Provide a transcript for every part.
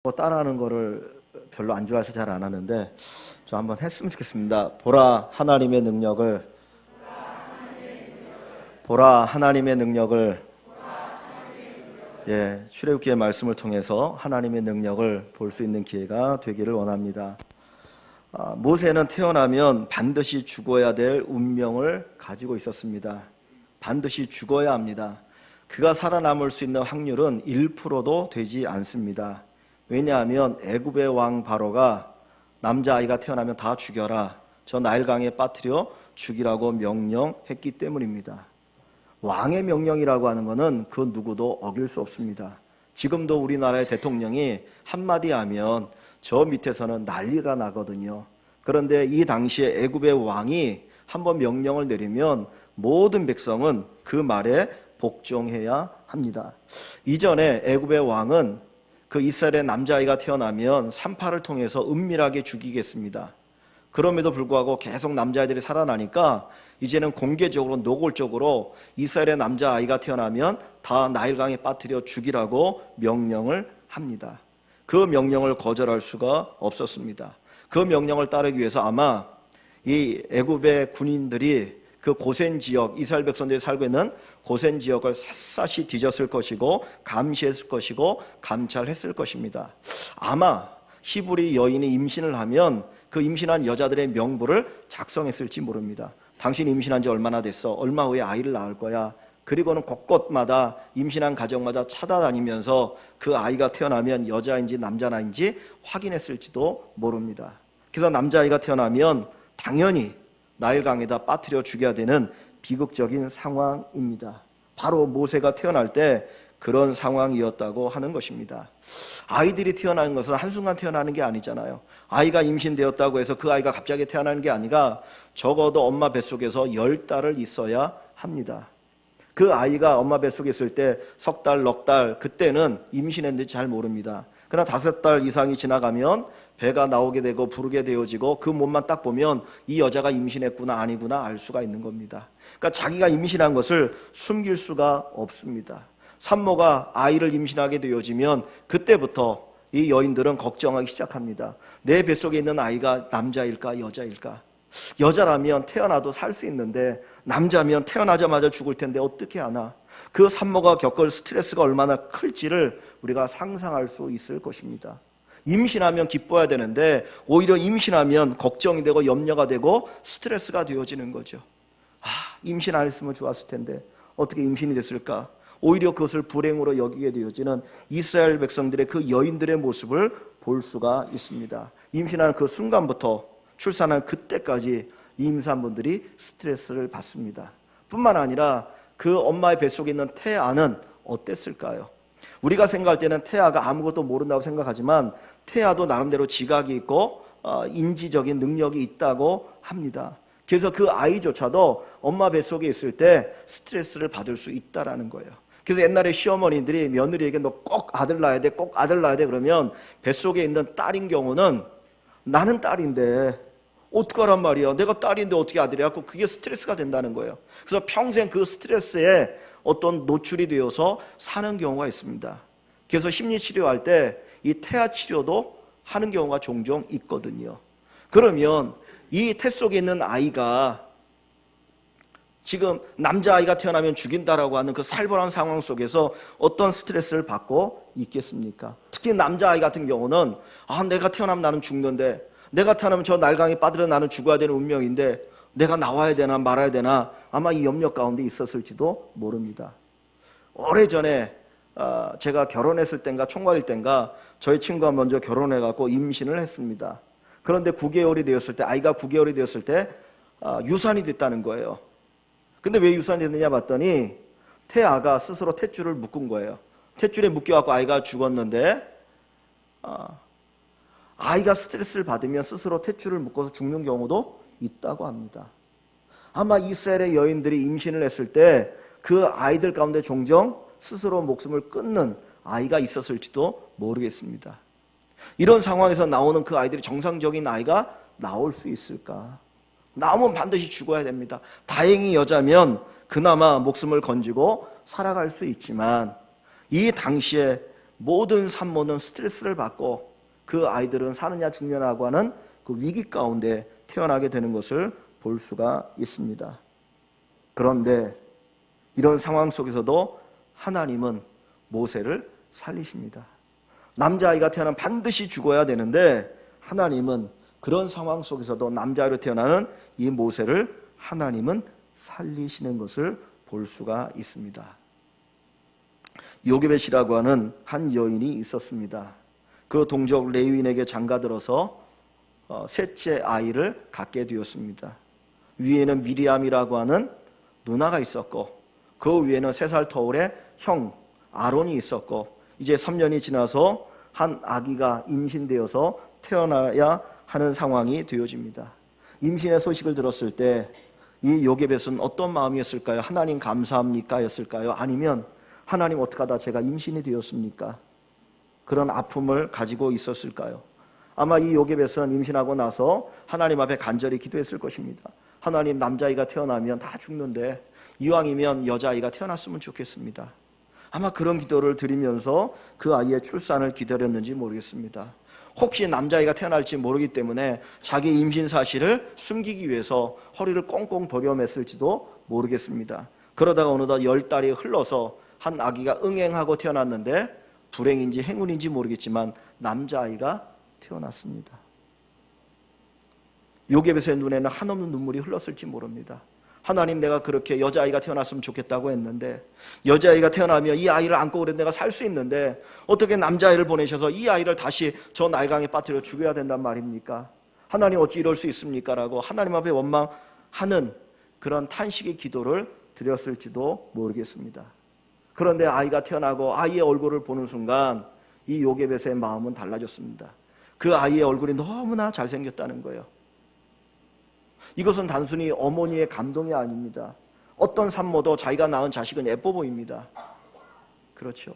따라하는 거를 별로 안 좋아해서 잘 안 하는데 저 한번 했으면 좋겠습니다. 보라 하나님의 능력을, 보라 하나님의 능력을. 출애굽기의 말씀을 통해서 하나님의 능력을 볼 수 있는 기회가 되기를 원합니다. 모세는 태어나면 반드시 죽어야 될 운명을 가지고 있었습니다. 반드시 죽어야 합니다. 그가 살아남을 수 있는 확률은 1%도 되지 않습니다. 왜냐하면 애굽의 왕 바로가 남자아이가 태어나면 다 죽여라, 저 나일강에 빠뜨려 죽이라고 명령했기 때문입니다. 왕의 명령이라고 하는 것은 그 누구도 어길 수 없습니다. 지금도 우리나라의 대통령이 한마디 하면 저 밑에서는 난리가 나거든요. 그런데 이 당시에 애굽의 왕이 한번 명령을 내리면 모든 백성은 그 말에 복종해야 합니다. 이전에 애굽의 왕은 그 이스라엘의 남자아이가 태어나면 산파를 통해서 은밀하게 죽이겠습니다. 그럼에도 불구하고 계속 남자아이들이 살아나니까 이제는 공개적으로 노골적으로 이스라엘의 남자아이가 태어나면 다 나일강에 빠뜨려 죽이라고 명령을 합니다. 그 명령을 거절할 수가 없었습니다. 그 명령을 따르기 위해서 아마 이 애굽의 군인들이 그 고센 지역, 이스라엘 백성들이 살고 있는 고센 지역을 샅샅이 뒤졌을 것이고 감시했을 것이고 감찰했을 것입니다. 아마 히브리 여인이 임신을 하면 그 임신한 여자들의 명부를 작성했을지 모릅니다. 당신 임신한 지 얼마나 됐어? 얼마 후에 아이를 낳을 거야? 그리고는 곳곳마다 임신한 가정마다 찾아다니면서 그 아이가 태어나면 여자인지 남자인지 확인했을지도 모릅니다. 그래서 남자아이가 태어나면 당연히 나일강에다 빠뜨려 죽여야 되는 비극적인 상황입니다. 바로 모세가 태어날 때 그런 상황이었다고 하는 것입니다. 아이들이 태어나는 것은 한순간 태어나는 게 아니잖아요. 아이가 임신되었다고 해서 그 아이가 갑자기 태어나는 게 아니라 적어도 엄마 뱃속에서 10달을 있어야 합니다. 그 아이가 엄마 뱃속에 있을 때 석 달, 넉 달, 그때는 임신했는지 잘 모릅니다. 그러나 5달 이상이 지나가면 배가 나오게 되고 부르게 되어지고 그 몸만 딱 보면 이 여자가 임신했구나 아니구나 알 수가 있는 겁니다. 그러니까 자기가 임신한 것을 숨길 수가 없습니다. 산모가 아이를 임신하게 되어지면 그때부터 이 여인들은 걱정하기 시작합니다. 내 뱃속에 있는 아이가 남자일까 여자일까? 여자라면 태어나도 살 수 있는데 남자면 태어나자마자 죽을 텐데 어떻게 하나? 그 산모가 겪을 스트레스가 얼마나 클지를 우리가 상상할 수 있을 것입니다. 임신하면 기뻐야 되는데 오히려 임신하면 걱정이 되고 염려가 되고 스트레스가 되어지는 거죠. 임신 안 했으면 좋았을 텐데 어떻게 임신이 됐을까? 오히려 그것을 불행으로 여기게 되어지는 이스라엘 백성들의 그 여인들의 모습을 볼 수가 있습니다. 임신하는 그 순간부터 출산한 그때까지 임산부들이 스트레스를 받습니다. 뿐만 아니라 그 엄마의 뱃속에 있는 태아는 어땠을까요? 우리가 생각할 때는 태아가 아무것도 모른다고 생각하지만 태아도 나름대로 지각이 있고 인지적인 능력이 있다고 합니다. 그래서 그 아이조차도 엄마 뱃속에 있을 때 스트레스를 받을 수 있다는 거예요. 그래서 옛날에 시어머니들이 며느리에게 너 꼭 아들 낳아야 돼, 꼭 아들 낳아야 돼 그러면 뱃속에 있는 딸인 경우는 나는 딸인데 어떡하란 말이야, 내가 딸인데 어떻게 아들이야? 그게 스트레스가 된다는 거예요. 그래서 평생 그 스트레스에 어떤 노출이 되어서 사는 경우가 있습니다. 그래서 심리치료할 때 이 태아 치료도 하는 경우가 종종 있거든요. 그러면 이 태 속에 있는 아이가 지금 남자아이가 태어나면 죽인다라고 하는 그 살벌한 상황 속에서 어떤 스트레스를 받고 있겠습니까? 특히 남자아이 같은 경우는 내가 태어나면 나는 죽는데, 내가 태어나면 저 날강에 빠뜨려 나는 죽어야 되는 운명인데 내가 나와야 되나 말아야 되나, 아마 이 염려 가운데 있었을지도 모릅니다. 오래전에 제가 결혼했을 땐가 총각일 땐가 저희 친구가 먼저 결혼해갖고 임신을 했습니다. 그런데 9개월이 되었을 때, 아이가 9개월이 되었을 때 유산이 됐다는 거예요. 근데 왜 유산이 됐느냐 봤더니 태아가 스스로 탯줄을 묶은 거예요. 탯줄에 묶여갖고 아이가 죽었는데 아이가 스트레스를 받으면 스스로 탯줄을 묶어서 죽는 경우도 있다고 합니다. 아마 이스라엘의 여인들이 임신을 했을 때 그 아이들 가운데 종종 스스로 목숨을 끊는 아이가 있었을지도 모르겠습니다. 이런 상황에서 나오는 그 아이들이 정상적인 아이가 나올 수 있을까? 나오면 반드시 죽어야 됩니다. 다행히 여자면 그나마 목숨을 건지고 살아갈 수 있지만 이 당시에 모든 산모는 스트레스를 받고 그 아이들은 사느냐 죽느냐고 하는 그 위기 가운데 태어나게 되는 것을 볼 수가 있습니다. 그런데 이런 상황 속에서도 하나님은 모세를 살리십니다. 남자아이가 태어나면 반드시 죽어야 되는데 하나님은 그런 상황 속에서도 남자아이로 태어나는 이 모세를 하나님은 살리시는 것을 볼 수가 있습니다. 요게벳이라고 하는 한 여인이 있었습니다. 그 동족 레위인에게 장가들어서 셋째 아이를 갖게 되었습니다. 위에는 미리암이라고 하는 누나가 있었고 그 위에는 3살 터울의 형 아론이 있었고 이제 3년이 지나서 한 아기가 임신되어서 태어나야 하는 상황이 되어집니다. 임신의 소식을 들었을 때 이 요게벳은 어떤 마음이었을까요? 하나님 감사합니까? 였을까요? 아니면 하나님 어떡하다 제가 임신이 되었습니까? 그런 아픔을 가지고 있었을까요? 아마 이 요게벳은 임신하고 나서 하나님 앞에 간절히 기도했을 것입니다. 하나님, 남자아이가 태어나면 다 죽는데 이왕이면 여자아이가 태어났으면 좋겠습니다. 아마 그런 기도를 드리면서 그 아이의 출산을 기다렸는지 모르겠습니다. 혹시 남자아이가 태어날지 모르기 때문에 자기 임신 사실을 숨기기 위해서 허리를 꽁꽁 도려맸을지도 모르겠습니다. 그러다가 어느덧 10달이 흘러서 한 아기가 응행하고 태어났는데 불행인지 행운인지 모르겠지만 남자아이가 태어났습니다. 요게벳의 눈에는 한없는 눈물이 흘렀을지 모릅니다. 하나님, 내가 그렇게 여자아이가 태어났으면 좋겠다고 했는데 여자아이가 태어나면 이 아이를 안고 그래도 내가 살 수 있는데 어떻게 남자아이를 보내셔서 이 아이를 다시 저 날강에 빠뜨려 죽여야 된단 말입니까? 하나님, 어찌 이럴 수 있습니까? 라고 하나님 앞에 원망하는 그런 탄식의 기도를 드렸을지도 모르겠습니다. 그런데 아이가 태어나고 아이의 얼굴을 보는 순간 이 요게벳의 마음은 달라졌습니다. 그 아이의 얼굴이 너무나 잘생겼다는 거예요. 이것은 단순히 어머니의 감동이 아닙니다. 어떤 산모도 자기가 낳은 자식은 예뻐 보입니다. 그렇죠.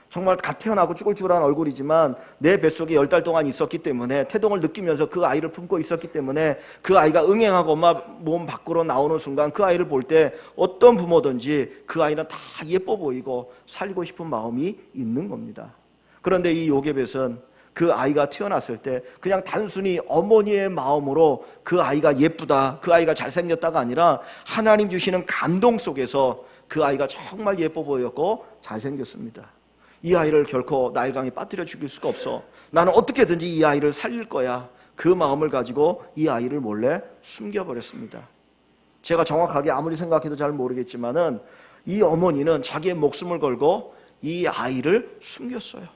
정말 갓 태어나고 쭈글쭈글한 얼굴이지만 내 뱃속에 10달 동안 있었기 때문에 태동을 느끼면서 그 아이를 품고 있었기 때문에 그 아이가 응행하고 엄마 몸 밖으로 나오는 순간 그 아이를 볼 때 어떤 부모든지 그 아이는 다 예뻐 보이고 살리고 싶은 마음이 있는 겁니다. 그런데 이 요게벳은 그 아이가 태어났을 때 그냥 단순히 어머니의 마음으로 그 아이가 예쁘다, 그 아이가 잘생겼다가 아니라 하나님 주시는 감동 속에서 그 아이가 정말 예뻐 보였고 잘생겼습니다. 이 아이를 결코 나일강에 빠뜨려 죽일 수가 없어. 나는 어떻게든지 이 아이를 살릴 거야. 그 마음을 가지고 이 아이를 몰래 숨겨버렸습니다. 제가 정확하게 아무리 생각해도 잘 모르겠지만은 이 어머니는 자기의 목숨을 걸고 이 아이를 숨겼어요.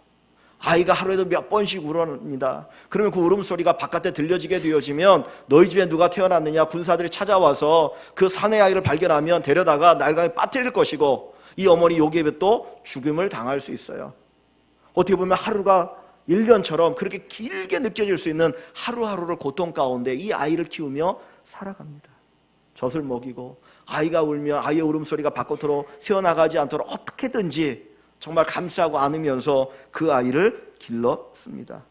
아이가 하루에도 몇 번씩 울어옵니다. 그러면 그 울음소리가 바깥에 들려지게 되어지면 너희 집에 누가 태어났느냐 군사들이 찾아와서 그 사내 아이를 발견하면 데려다가 날강에 빠뜨릴 것이고 이 어머니 요게벳도 죽음을 당할 수 있어요. 어떻게 보면 하루가 1년처럼 그렇게 길게 느껴질 수 있는 하루하루를 고통 가운데 이 아이를 키우며 살아갑니다. 젖을 먹이고 아이가 울면 아이의 울음소리가 바깥으로 새어나가지 않도록 어떻게든지 정말 감싸고 안으면서 그 아이를 길렀습니다.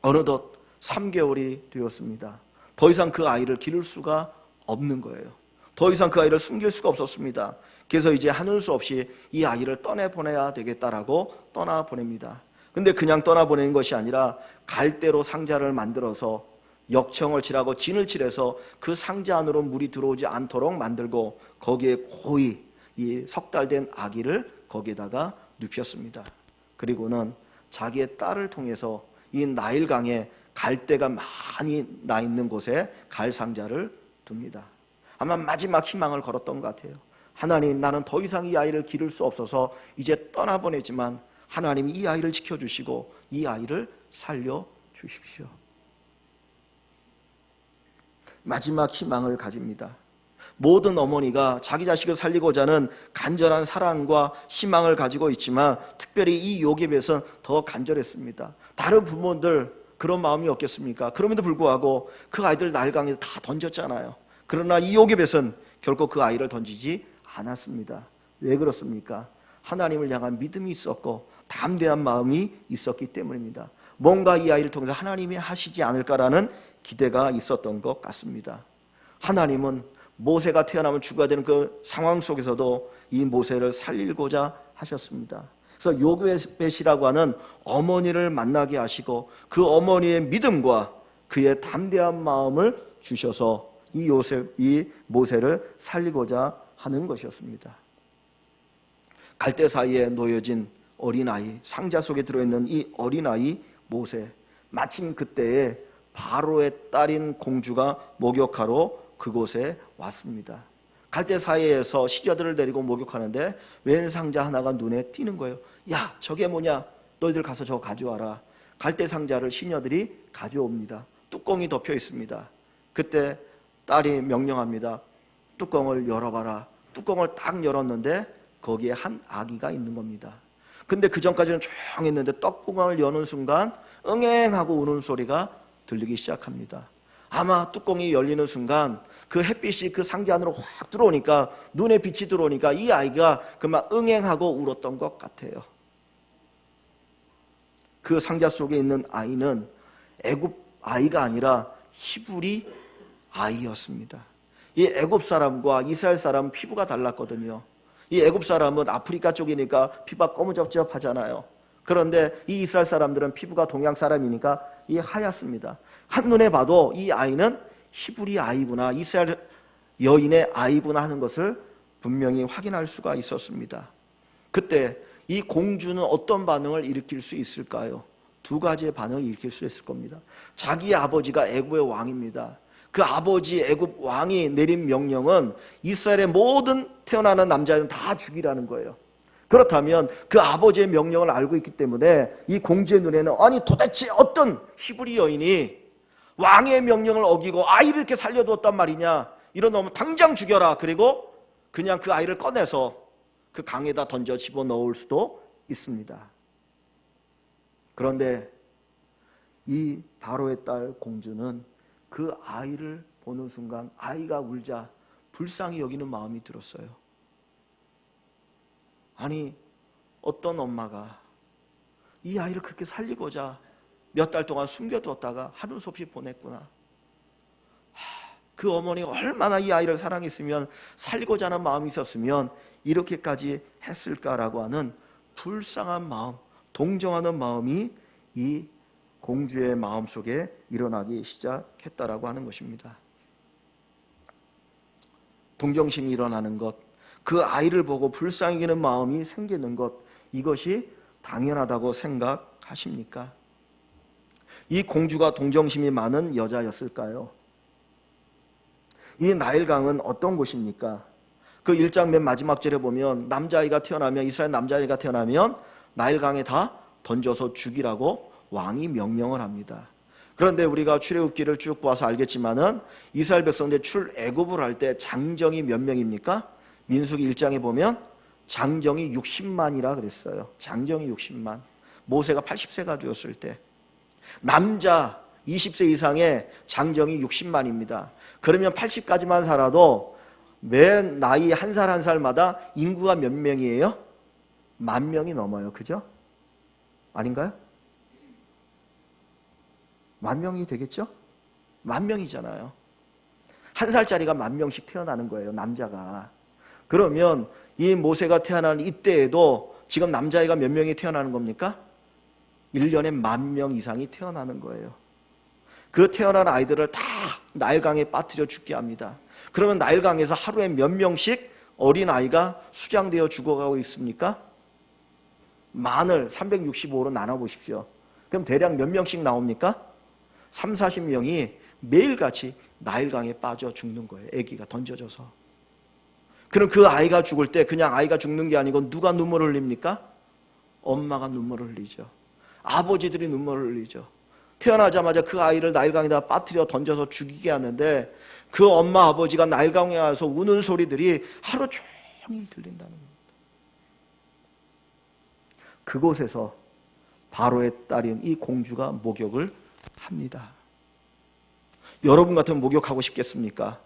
어느덧 3개월이 되었습니다. 더 이상 그 아이를 기를 수가 없는 거예요. 더 이상 그 아이를 숨길 수가 없었습니다. 그래서 이제 하는 수 없이 이 아이를 떠내보내야 되겠다라고 떠나보냅니다. 근데 그냥 떠나보내는 것이 아니라 갈대로 상자를 만들어서 역청을 칠하고 진을 칠해서 그 상자 안으로 물이 들어오지 않도록 만들고 거기에 고이 이 3달 된 아기를 거기에다가 눕혔습니다. 그리고는 자기의 딸을 통해서 이 나일강에 갈대가 많이 나 있는 곳에 갈 상자를 둡니다. 아마 마지막 희망을 걸었던 것 같아요. 하나님, 나는 더 이상 이 아이를 기를 수 없어서 이제 떠나보내지만 하나님이 이 아이를 지켜주시고 이 아이를 살려주십시오. 마지막 희망을 가집니다. 모든 어머니가 자기 자식을 살리고자 하는 간절한 사랑과 희망을 가지고 있지만 특별히 이 요게벳은 더 간절했습니다. 다른 부모들 그런 마음이 없겠습니까? 그럼에도 불구하고 그 아이들 날강에 다 던졌잖아요. 그러나 이 요게벳은 결코 그 아이를 던지지 않았습니다. 왜 그렇습니까? 하나님을 향한 믿음이 있었고 담대한 마음이 있었기 때문입니다. 뭔가 이 아이를 통해서 하나님이 하시지 않을까라는 기대가 있었던 것 같습니다. 하나님은 모세가 태어나면 죽어야 되는 그 상황 속에서도 이 모세를 살리고자 하셨습니다. 그래서 요굣벳이라고 하는 어머니를 만나게 하시고 그 어머니의 믿음과 그의 담대한 마음을 주셔서 이 모세를 살리고자 하는 것이었습니다. 갈대 사이에 놓여진 어린아이, 상자 속에 들어있는 이 어린아이 모세, 마침 그때에 바로의 딸인 공주가 목욕하러 그곳에 왔습니다. 갈대 사이에서 시녀들을 데리고 목욕하는데 웬 상자 하나가 눈에 띄는 거예요. 야, 저게 뭐냐? 너희들 가서 저거 가져와라. 갈대 상자를 시녀들이 가져옵니다. 뚜껑이 덮여 있습니다. 그때 딸이 명령합니다. 뚜껑을 열어봐라. 뚜껑을 딱 열었는데 거기에 한 아기가 있는 겁니다. 근데 그 전까지는 조용했는데 떡구멍을 여는 순간 응앵하고 우는 소리가 들리기 시작합니다. 아마 뚜껑이 열리는 순간 그 햇빛이 그 상자 안으로 확 들어오니까, 눈에 빛이 들어오니까 이 아이가 그만 응앵하고 울었던 것 같아요. 그 상자 속에 있는 아이는 애굽 아이가 아니라 히브리 아이였습니다. 이 애굽 사람과 이스라엘 사람은 피부가 달랐거든요. 이 애굽 사람은 아프리카 쪽이니까 피부가 거무접접하잖아요. 그런데 이 이스라엘 사람들은 피부가 동양 사람이니까 이 하얗습니다. 한눈에 봐도 이 아이는 히브리 아이구나, 이스라엘 여인의 아이구나 하는 것을 분명히 확인할 수가 있었습니다. 그때 이 공주는 어떤 반응을 일으킬 수 있을까요? 두 가지의 반응을 일으킬 수 있을 겁니다. 자기의 아버지가 애굽의 왕입니다. 그 아버지 애굽 왕이 내린 명령은 이스라엘의 모든 태어나는 남자는 다 죽이라는 거예요. 그렇다면 그 아버지의 명령을 알고 있기 때문에 이 공주의 눈에는, 아니 도대체 어떤 히브리 여인이 왕의 명령을 어기고 아이를 이렇게 살려두었단 말이냐, 이런 놈은 당장 죽여라. 그리고 그냥 그 아이를 꺼내서 그 강에다 던져 집어넣을 수도 있습니다. 그런데 이 바로의 딸 공주는 그 아이를 보는 순간 아이가 울자 불쌍히 여기는 마음이 들었어요. 아니, 어떤 엄마가 이 아이를 그렇게 살리고자 몇 달 동안 숨겨두었다가 하루 수 없이 보냈구나. 그 어머니가 얼마나 이 아이를 사랑했으면, 살리고자 하는 마음이 있었으면 이렇게까지 했을까라고 하는 불쌍한 마음, 동정하는 마음이 이 공주의 마음속에 일어나기 시작했다라고 하는 것입니다. 동정심이 일어나는 것, 그 아이를 보고 불쌍히 여기는 마음이 생기는 것, 이것이 당연하다고 생각하십니까? 이 공주가 동정심이 많은 여자였을까요? 이 나일강은 어떤 곳입니까? 그 1장 맨 마지막 절에 보면 남자아이가 태어나면, 이스라엘 남자아이가 태어나면 나일강에 다 던져서 죽이라고 왕이 명령을 합니다. 그런데 우리가 출애굽기를 쭉 보아서 알겠지만은 이스라엘 백성들 출애굽을 할 때 장정이 몇 명입니까? 민수기 1장에 보면 장정이 60만이라 그랬어요. 장정이 60만. 모세가 80세가 되었을 때 남자 20세 이상의 장정이 60만입니다. 그러면 80까지만 살아도 매 나이 한 살 한 살마다 인구가 몇 명이에요? 10,000명이 넘어요. 그죠? 아닌가요? 10,000명이 되겠죠? 10,000명이잖아요. 한 살짜리가 10,000명씩 태어나는 거예요, 남자가. 그러면 이 모세가 태어난 이때에도 지금 남자아이가 몇 명이 태어나는 겁니까? 1년에 10,000명 이상이 태어나는 거예요. 그 태어난 아이들을 다 나일강에 빠뜨려 죽게 합니다. 그러면 나일강에서 하루에 몇 명씩 어린아이가 수장되어 죽어가고 있습니까? 만을 365로 나눠보십시오. 그럼 대략 몇 명씩 나옵니까? 30-40명이 매일같이 나일강에 빠져 죽는 거예요. 아기가 던져져서. 그럼 그 아이가 죽을 때 그냥 아이가 죽는 게 아니고 누가 눈물을 흘립니까? 엄마가 눈물을 흘리죠. 아버지들이 눈물을 흘리죠. 태어나자마자 그 아이를 나일강에다 빠뜨려 던져서 죽이게 하는데 그 엄마 아버지가 나일강에 와서 우는 소리들이 하루 종일 들린다는 겁니다. 그곳에서 바로의 딸인 이 공주가 목욕을 합니다. 여러분 같으면 목욕하고 싶겠습니까?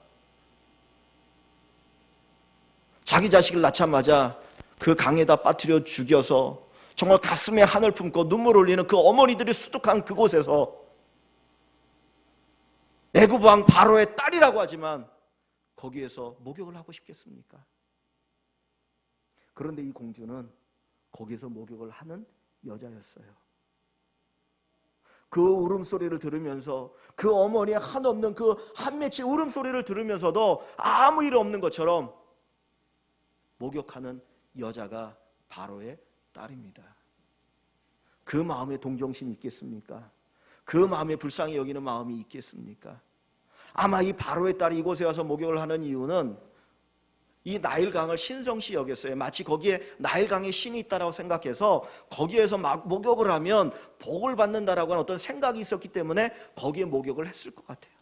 자기 자식을 낳자마자 그 강에다 빠뜨려 죽여서 정말 가슴에 한을 품고 눈물 흘리는 그 어머니들이 수두룩한 그곳에서 애굽 왕 바로의 딸이라고 하지만 거기에서 목욕을 하고 싶겠습니까? 그런데 이 공주는 거기서 목욕을 하는 여자였어요. 그 울음소리를 들으면서 그 어머니의 한없는 그 한 맺힌 울음소리를 들으면서도 아무 일 없는 것처럼 목욕하는 여자가 바로의 딸입니다. 그 마음에 동정심이 있겠습니까? 그 마음에 불쌍히 여기는 마음이 있겠습니까? 아마 이 바로의 딸이 이곳에 와서 목욕을 하는 이유는 이 나일강을 신성시 여겼어요. 마치 거기에 나일강에 신이 있다고 생각해서 거기에서 막 목욕을 하면 복을 받는다라고 하는 어떤 생각이 있었기 때문에 거기에 목욕을 했을 것 같아요.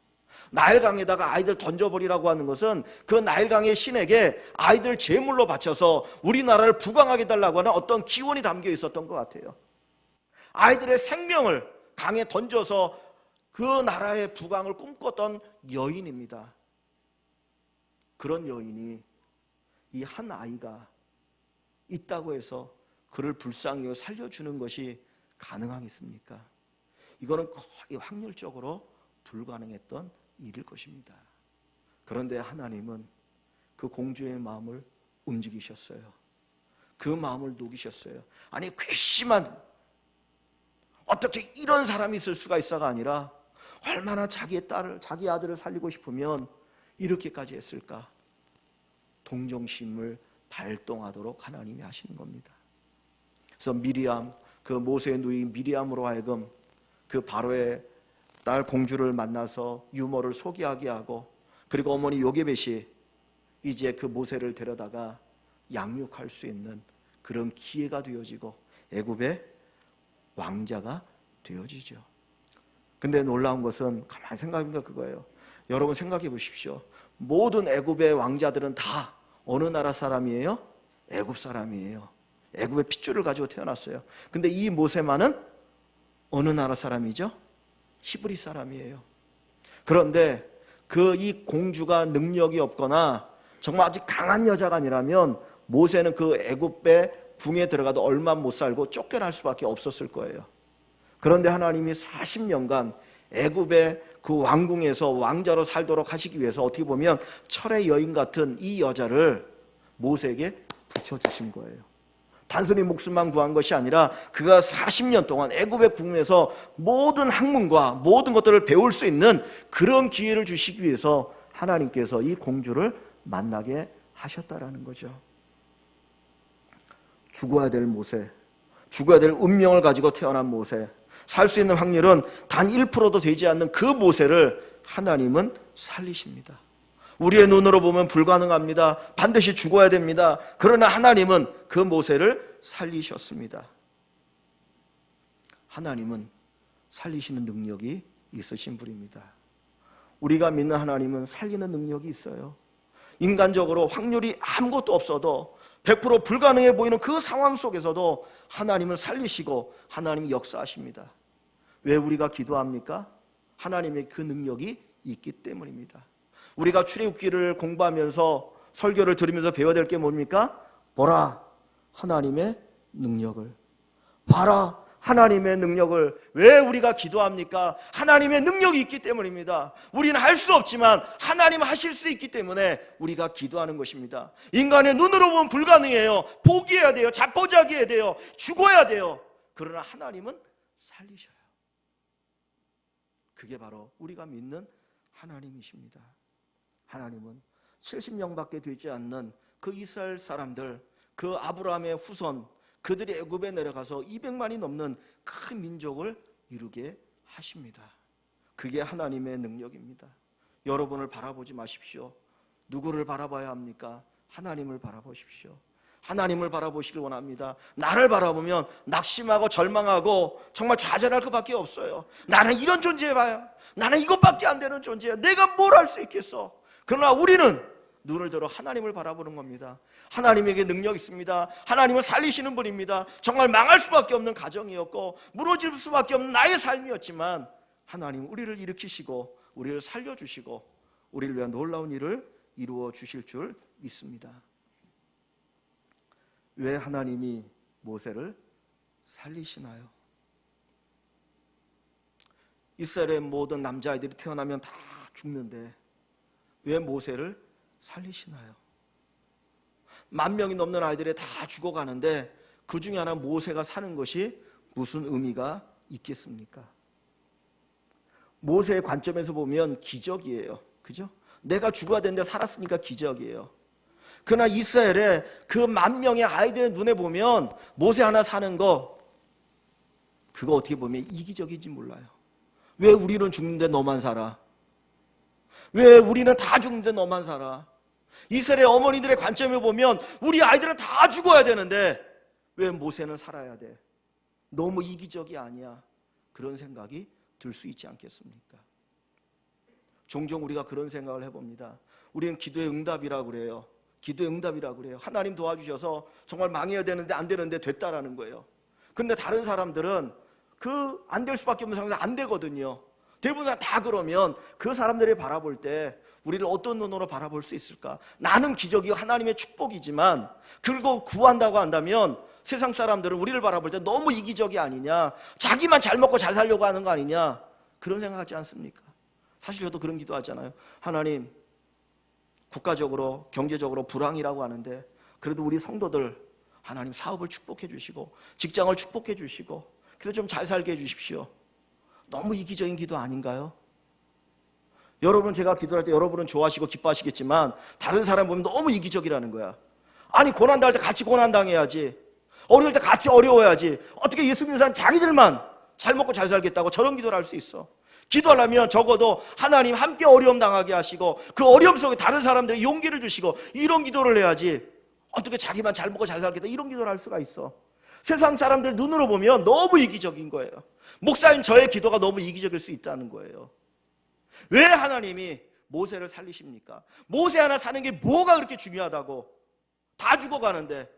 나일강에다가 아이들 던져버리라고 하는 것은 그 나일강의 신에게 아이들 제물로 바쳐서 우리나라를 부강하게 해달라고 하는 어떤 기원이 담겨 있었던 것 같아요. 아이들의 생명을 강에 던져서 그 나라의 부강을 꿈꿨던 여인입니다. 그런 여인이 이 한 아이가 있다고 해서 그를 불쌍히 여겨 살려주는 것이 가능하겠습니까? 이거는 거의 확률적으로 불가능했던 일일 것입니다. 그런데 하나님은 그 공주의 마음을 움직이셨어요. 그 마음을 녹이셨어요. 아니 괘씸한, 어떻게 이런 사람이 있을 수가 있어가 아니라 얼마나 자기의 딸을, 자기 아들을 살리고 싶으면 이렇게까지 했을까? 동정심을 발동하도록 하나님이 하시는 겁니다. 그래서 미리암, 그 모세의 누이인 미리암으로 하여금 그 바로의 딸 공주를 만나서 유모를 소개하게 하고, 그리고 어머니 요게벳이 이제 그 모세를 데려다가 양육할 수 있는 그런 기회가 되어지고 애굽의 왕자가 되어지죠. 근데 놀라운 것은 가만히 생각해보니까 그거예요. 여러분 생각해 보십시오. 모든 애굽의 왕자들은 다 어느 나라 사람이에요? 애굽 사람이에요. 애굽의 핏줄을 가지고 태어났어요. 근데 이 모세만은 어느 나라 사람이죠? 히브리 사람이에요. 그런데 그 이 공주가 능력이 없거나 정말 아주 강한 여자가 아니라면 모세는 그 애굽의 궁에 들어가도 얼마 못 살고 쫓겨날 수밖에 없었을 거예요. 그런데 하나님이 40년간 애굽의 그 왕궁에서 왕자로 살도록 하시기 위해서 어떻게 보면 철의 여인 같은 이 여자를 모세에게 붙여주신 거예요. 단순히 목숨만 구한 것이 아니라 그가 40년 동안 애굽의 궁에서 모든 학문과 모든 것들을 배울 수 있는 그런 기회를 주시기 위해서 하나님께서 이 공주를 만나게 하셨다라는 거죠. 죽어야 될 모세, 죽어야 될 운명을 가지고 태어난 모세, 살 수 있는 확률은 단 1%도 되지 않는 그 모세를 하나님은 살리십니다. 우리의 눈으로 보면 불가능합니다. 반드시 죽어야 됩니다. 그러나 하나님은 그 모세를 살리셨습니다. 하나님은 살리시는 능력이 있으신 분입니다. 우리가 믿는 하나님은 살리는 능력이 있어요. 인간적으로 확률이 아무것도 없어도 100% 불가능해 보이는 그 상황 속에서도 하나님은 살리시고 하나님이 역사하십니다. 왜 우리가 기도합니까? 하나님의 그 능력이 있기 때문입니다. 우리가 출애굽기를 공부하면서 설교를 들으면서 배워야 될 게 뭡니까? 보라, 하나님의 능력을. 봐라, 하나님의 능력을. 왜 우리가 기도합니까? 하나님의 능력이 있기 때문입니다. 우리는 할 수 없지만 하나님은 하실 수 있기 때문에 우리가 기도하는 것입니다. 인간의 눈으로 보면 불가능해요. 포기해야 돼요. 자포자기해야 돼요. 죽어야 돼요. 그러나 하나님은 살리셔요. 그게 바로 우리가 믿는 하나님이십니다. 하나님은 70명밖에 되지 않는 그 이스라엘 사람들, 그 아브라함의 후손, 그들이 애굽에 내려가서 200만이 넘는 큰 민족을 이루게 하십니다. 그게 하나님의 능력입니다. 여러분을 바라보지 마십시오. 누구를 바라봐야 합니까? 하나님을 바라보십시오. 하나님을 바라보시길 원합니다. 나를 바라보면 낙심하고 절망하고 정말 좌절할 것밖에 없어요. 나는 이런 존재야. 나는 이것밖에 안 되는 존재야. 내가 뭘 할 수 있겠어? 그러나 우리는 눈을 들어 하나님을 바라보는 겁니다. 하나님에게 능력이 있습니다. 하나님은 살리시는 분입니다. 정말 망할 수밖에 없는 가정이었고 무너질 수밖에 없는 나의 삶이었지만 하나님은 우리를 일으키시고 우리를 살려주시고 우리를 위한 놀라운 일을 이루어 주실 줄 믿습니다. 왜 하나님이 모세를 살리시나요? 이스라엘의 모든 남자아이들이 태어나면 다 죽는데 왜 모세를 살리시나요? 10,000명이 넘는 아이들이 다 죽어가는데 그 중에 하나 모세가 사는 것이 무슨 의미가 있겠습니까? 모세의 관점에서 보면 기적이에요. 그죠? 내가 죽어야 되는데 살았으니까 기적이에요. 그러나 이스라엘의 그 10,000명의 아이들의 눈에 보면 모세 하나 사는 거, 그거 어떻게 보면 이기적인지 몰라요. 왜 우리는 죽는데 너만 살아? 왜 우리는 다 죽는데 너만 살아? 이스라엘 어머니들의 관점에 보면 우리 아이들은 다 죽어야 되는데 왜 모세는 살아야 돼? 너무 이기적이 아니야? 그런 생각이 들 수 있지 않겠습니까? 종종 우리가 그런 생각을 해봅니다. 우리는 기도의 응답이라고 그래요. 기도의 응답이라고 그래요. 하나님 도와주셔서 정말 망해야 되는데 안 되는데 됐다라는 거예요. 근데 다른 사람들은 그 안 될 수밖에 없는 상황에서 안 되거든요. 대부분 다 그러면 그 사람들이 바라볼 때 우리를 어떤 눈으로 바라볼 수 있을까? 나는 기적이 하나님의 축복이지만 그걸 구한다고 한다면 세상 사람들은 우리를 바라볼 때 너무 이기적이 아니냐, 자기만 잘 먹고 잘 살려고 하는 거 아니냐, 그런 생각하지 않습니까? 사실 저도 그런 기도하잖아요. 하나님, 국가적으로 경제적으로 불황이라고 하는데 그래도 우리 성도들 하나님 사업을 축복해 주시고 직장을 축복해 주시고 그래서 좀 잘 살게 해 주십시오. 너무 이기적인 기도 아닌가요? 여러분, 제가 기도할 때 여러분은 좋아하시고 기뻐하시겠지만 다른 사람 보면 너무 이기적이라는 거야. 아니, 고난 당할 때 같이 고난 당해야지. 어려울 때 같이 어려워야지. 어떻게 예수 믿는 사람 자기들만 잘 먹고 잘 살겠다고 저런 기도를 할 수 있어? 기도하려면 적어도 하나님 함께 어려움 당하게 하시고 그 어려움 속에 다른 사람들에게 용기를 주시고 이런 기도를 해야지. 어떻게 자기만 잘 먹고 잘 살겠다 이런 기도를 할 수가 있어? 세상 사람들 눈으로 보면 너무 이기적인 거예요. 목사인 저의 기도가 너무 이기적일 수 있다는 거예요. 왜 하나님이 모세를 살리십니까? 모세 하나 사는 게 뭐가 그렇게 중요하다고? 다 죽어가는데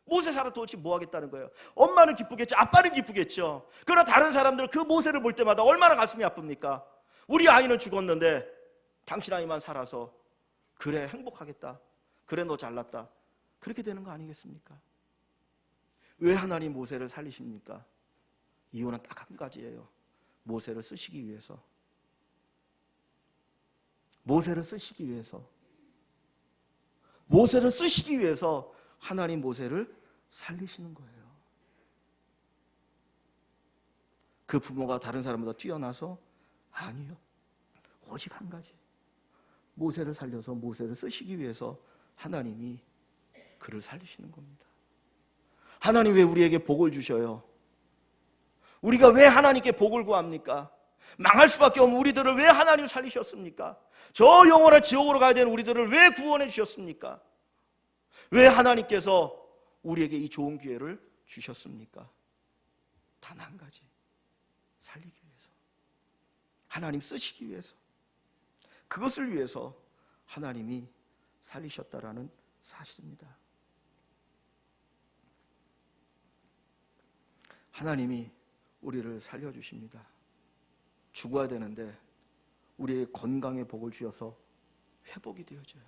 모세 살아 도대체 뭐 하겠다는 거예요? 엄마는 기쁘겠죠. 아빠는 기쁘겠죠. 그러나 다른 사람들 그 모세를 볼 때마다 얼마나 가슴이 아픕니까? 우리 아이는 죽었는데 당신 아이만 살아서 그래 행복하겠다. 그래 너 잘났다. 그렇게 되는 거 아니겠습니까? 왜 하나님 모세를 살리십니까? 이유는 딱 한 가지예요. 모세를 쓰시기 위해서. 모세를 쓰시기 위해서. 모세를 쓰시기 위해서 하나님 모세를 살리시는 거예요. 그 부모가 다른 사람보다 뛰어나서? 아니요. 오직 한 가지. 모세를 살려서 모세를 쓰시기 위해서 하나님이 그를 살리시는 겁니다. 하나님 왜 우리에게 복을 주셔요? 우리가 왜 하나님께 복을 구합니까? 망할 수밖에 없는 우리들을 왜 하나님 살리셨습니까? 저 영원한 지옥으로 가야 되는 우리들을 왜 구원해 주셨습니까? 왜 하나님께서 우리에게 이 좋은 기회를 주셨습니까? 단 한 가지. 살리기 위해서. 하나님 쓰시기 위해서. 그것을 위해서 하나님이 살리셨다라는 사실입니다. 하나님이 우리를 살려주십니다. 죽어야 되는데 우리의 건강에 복을 주셔서 회복이 되어져요.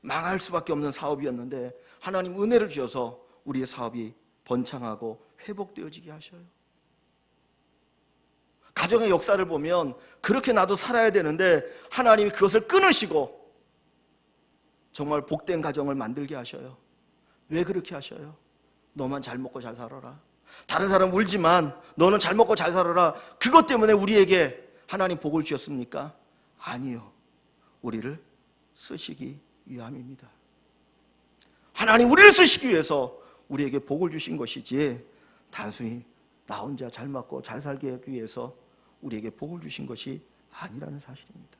망할 수밖에 없는 사업이었는데 하나님 은혜를 주셔서 우리의 사업이 번창하고 회복되어지게 하셔요. 가정의 역사를 보면 그렇게 나도 살아야 되는데 하나님이 그것을 끊으시고 정말 복된 가정을 만들게 하셔요. 왜 그렇게 하셔요? 너만 잘 먹고 잘 살아라. 다른 사람 울지만 너는 잘 먹고 잘 살아라. 그것 때문에 우리에게 하나님 복을 주셨습니까? 아니요. 우리를 쓰시기 위함입니다. 하나님 우리를 쓰시기 위해서 우리에게 복을 주신 것이지 단순히 나 혼자 잘 먹고 잘 살게 하기 위해서 우리에게 복을 주신 것이 아니라는 사실입니다.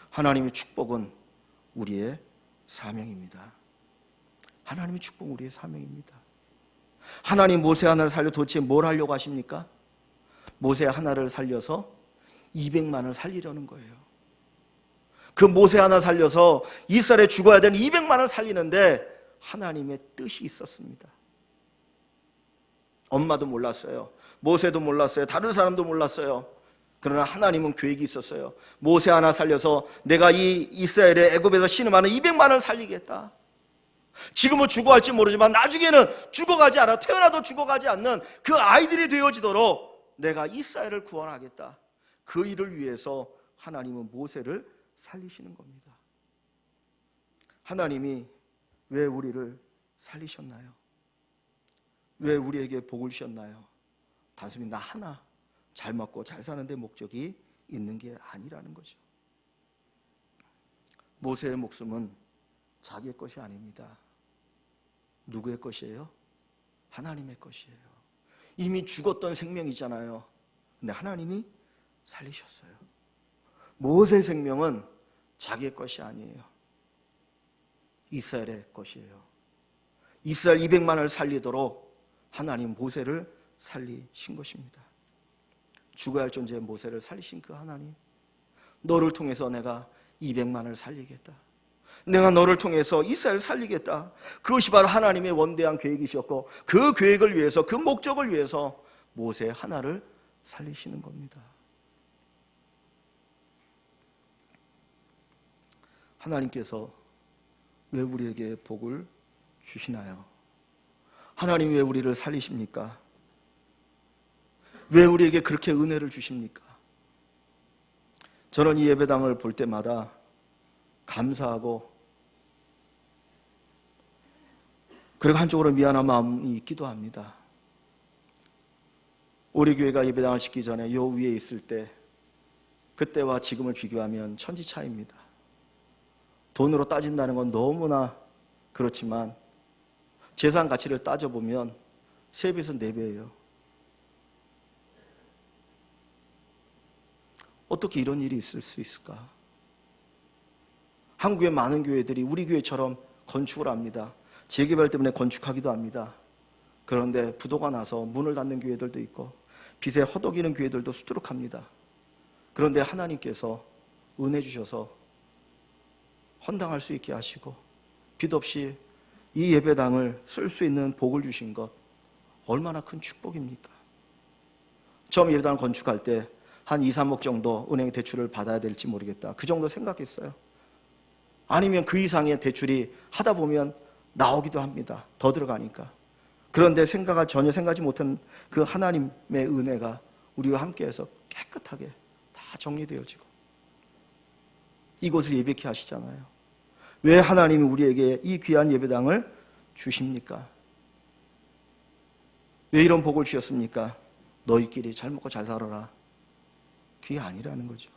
하나님의 축복은 우리의 사명입니다. 하나님의 축복은 우리의 사명입니다. 하나님 모세 하나를 살려 도대체 뭘 하려고 하십니까? 모세 하나를 살려서 200만을 살리려는 거예요. 그 모세 하나 살려서 이스라엘에 죽어야 되는 200만을 살리는데 하나님의 뜻이 있었습니다. 엄마도 몰랐어요. 모세도 몰랐어요. 다른 사람도 몰랐어요. 그러나 하나님은 계획이 있었어요. 모세 하나 살려서 내가 이 이스라엘의 애굽에서 신음하는 200만을 살리겠다. 지금은 죽어갈지 모르지만 나중에는 죽어가지 않아 태어나도 죽어가지 않는 그 아이들이 되어지도록 내가 이스라엘을 구원하겠다. 그 일을 위해서 하나님은 모세를 살리시는 겁니다. 하나님이 왜 우리를 살리셨나요? 왜 우리에게 복을 주셨나요? 단순히 나 하나 잘 먹고 잘 사는 데 목적이 있는 게 아니라는 거죠. 모세의 목숨은 자기의 것이 아닙니다. 누구의 것이에요? 하나님의 것이에요. 이미 죽었던 생명이잖아요. 근데 하나님이 살리셨어요. 모세의 생명은 자기의 것이 아니에요. 이스라엘의 것이에요. 이스라엘 200만을 살리도록 하나님 모세를 살리신 것입니다. 죽어야 할 존재의 모세를 살리신 그 하나님, 너를 통해서 내가 200만을 살리겠다. 내가 너를 통해서 이스라엘을 살리겠다. 그것이 바로 하나님의 원대한 계획이셨고, 그 계획을 위해서, 그 목적을 위해서 모세 하나를 살리시는 겁니다. 하나님께서 왜 우리에게 복을 주시나요? 하나님 왜 우리를 살리십니까? 왜 우리에게 그렇게 은혜를 주십니까? 저는 이 예배당을 볼 때마다 감사하고, 그리고 한쪽으로 미안한 마음이 있기도 합니다. 우리 교회가 예배당을 짓기 전에 요 위에 있을 때, 그때와 지금을 비교하면 천지 차이입니다. 돈으로 따진다는 건 너무나 그렇지만 재산 가치를 따져보면 3배에서 4배예요. 어떻게 이런 일이 있을 수 있을까? 한국의 많은 교회들이 우리 교회처럼 건축을 합니다. 재개발 때문에 건축하기도 합니다. 그런데 부도가 나서 문을 닫는 교회들도 있고 빚에 허덕이는 교회들도 수두룩합니다. 그런데 하나님께서 은혜 주셔서 헌당할 수 있게 하시고 빚 없이 이 예배당을 쓸 수 있는 복을 주신 것, 얼마나 큰 축복입니까? 처음 예배당을 건축할 때 한 2, 3억 정도 은행 대출을 받아야 될지 모르겠다, 그 정도 생각했어요. 아니면 그 이상의 대출이 하다 보면 나오기도 합니다. 더 들어가니까. 그런데 전혀 생각하지 못한 그 하나님의 은혜가 우리와 함께해서 깨끗하게 다 정리되어지고 이곳을 예배케 하시잖아요. 왜 하나님이 우리에게 이 귀한 예배당을 주십니까? 왜 이런 복을 주셨습니까? 너희끼리 잘 먹고 잘 살아라. 그게 아니라는 거죠.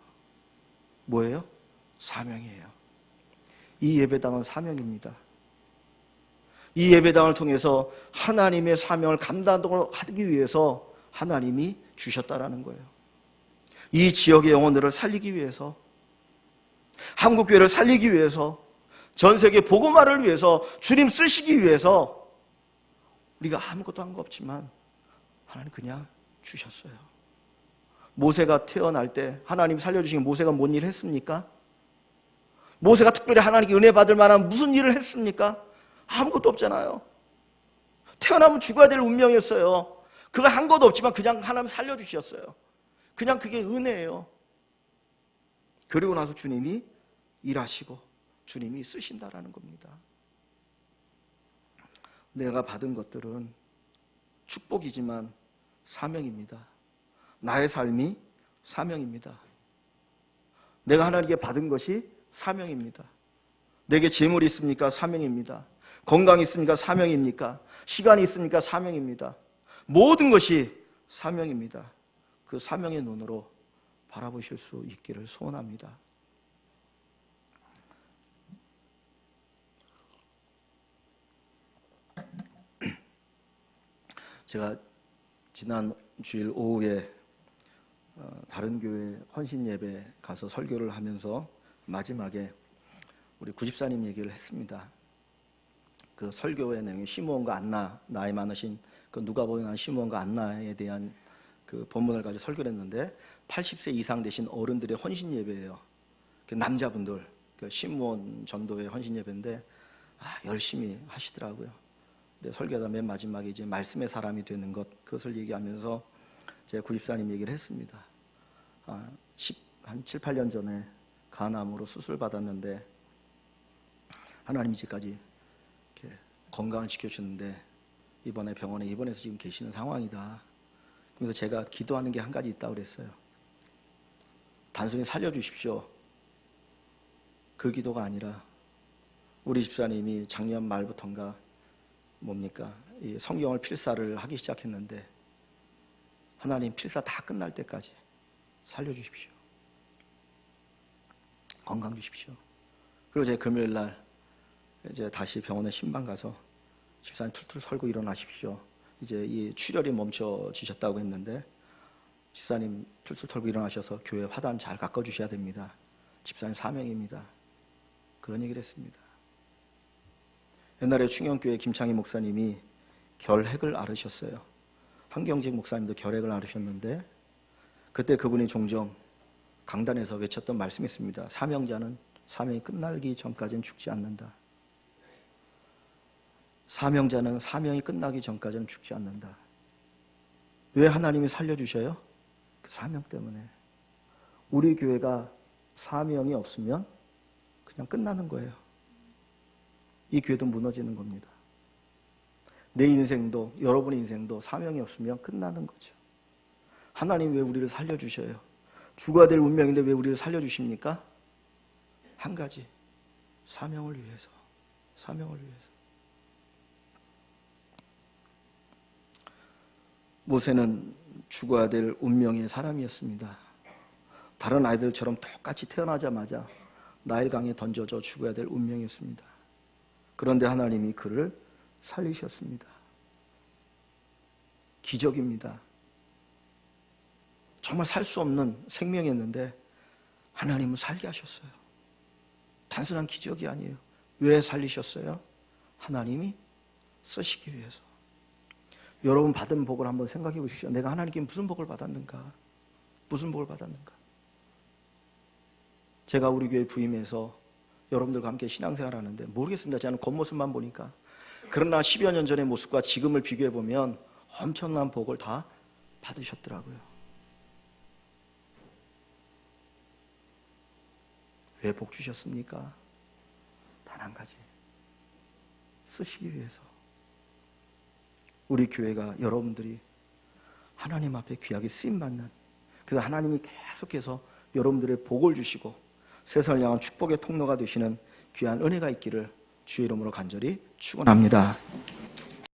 뭐예요? 사명이에요. 이 예배당은 사명입니다. 이 예배당을 통해서 하나님의 사명을 감당하기 위해서 하나님이 주셨다라는 거예요. 이 지역의 영혼들을 살리기 위해서, 한국교회를 살리기 위해서, 전 세계 복음화를 위해서, 주님 쓰시기 위해서 우리가 아무것도 한 거 없지만 하나님 그냥 주셨어요. 모세가 태어날 때 하나님 살려주신 모세가 뭔 일을 했습니까? 모세가 특별히 하나님께 은혜 받을 만한 무슨 일을 했습니까? 아무것도 없잖아요. 태어나면 죽어야 될 운명이었어요. 그거 한 것도 없지만 그냥 하나님 살려주셨어요. 그냥 그게 은혜예요. 그리고 나서 주님이 일하시고 주님이 쓰신다라는 겁니다. 내가 받은 것들은 축복이지만 사명입니다. 나의 삶이 사명입니다. 내가 하나님께 받은 것이 사명입니다. 내게 재물이 있습니까? 사명입니다. 건강이 있습니까? 사명입니까? 시간이 있습니까? 사명입니다. 모든 것이 사명입니다. 그 사명의 눈으로 바라보실 수 있기를 소원합니다. 제가 지난 주일 오후에 다른 교회 헌신 예배 가서 설교를 하면서 마지막에 우리 구집사님 얘기를 했습니다. 그 설교의 내용이 시므온과 안나, 나이 많으신 그 누가복음에 시므온과 안나에 대한 그 본문을 가지고 설교를 했는데 80세 이상 되신 어른들의 헌신 예배예요. 그 남자분들, 그 시므온 전도회 헌신 예배인데 열심히 하시더라고요. 근데 설교하다 맨 마지막에 이제 말씀의 사람이 되는 것, 그것을 얘기하면서 제 구집사님 얘기를 했습니다. 한 7, 8년 전에 간암으로 수술 받았는데 하나님 이제까지 이렇게 건강을 지켜주는데 이번에 병원에 입원해서 지금 계시는 상황이다. 그래서 제가 기도하는 게 한 가지 있다고 그랬어요. 단순히 살려주십시오. 그 기도가 아니라 우리 집사님이 작년 말부터인가 뭡니까? 이 성경을 필사를 하기 시작했는데 하나님 필사 다 끝날 때까지 살려주십시오. 건강 주십시오. 그리고 제가 금요일 날 이제 다시 병원에 신방 가서 집사님 툴툴 털고 일어나십시오. 이제 이 출혈이 멈춰지셨다고 했는데 집사님 툴툴 털고 일어나셔서 교회 화단 잘 가꿔주셔야 됩니다. 집사님 사명입니다. 그런 얘기를 했습니다. 옛날에 충영교회 김창희 목사님이 결핵을 앓으셨어요. 한경직 목사님도 결핵을 앓으셨는데 그때 그분이 종종 강단에서 외쳤던 말씀이 있습니다. 사명자는 사명이 끝나기 전까지는 죽지 않는다. 사명자는 사명이 끝나기 전까지는 죽지 않는다. 왜 하나님이 살려주셔요? 그 사명 때문에. 우리 교회가 사명이 없으면 그냥 끝나는 거예요. 이 교회도 무너지는 겁니다. 내 인생도 여러분의 인생도 사명이 없으면 끝나는 거죠. 하나님 왜 우리를 살려주셔요? 죽어야 될 운명인데 왜 우리를 살려주십니까? 한 가지, 사명을 위해서. 사명을 위해서. 모세는 죽어야 될 운명의 사람이었습니다. 다른 아이들처럼 똑같이 태어나자마자 나일강에 던져져 죽어야 될 운명이었습니다. 그런데 하나님이 그를 살리셨습니다. 기적입니다. 정말 살 수 없는 생명이었는데 하나님은 살게 하셨어요. 단순한 기적이 아니에요. 왜 살리셨어요? 하나님이 쓰시기 위해서. 여러분 받은 복을 한번 생각해 보십시오. 내가 하나님께 무슨 복을 받았는가? 무슨 복을 받았는가? 제가 우리 교회 부임해서 여러분들과 함께 신앙생활 하는데 모르겠습니다. 저는 겉모습만 보니까. 그러나 10여 년 전의 모습과 지금을 비교해 보면 엄청난 복을 다 받으셨더라고요. 왜 복 주셨습니까? 단 한 가지. 쓰시기 위해서. 우리 교회가 여러분들이 하나님 앞에 귀하게 쓰임받는, 그래서 하나님이 계속해서 여러분들의 복을 주시고 세상을 향한 축복의 통로가 되시는 귀한 은혜가 있기를 주의 이름으로 간절히 축원합니다.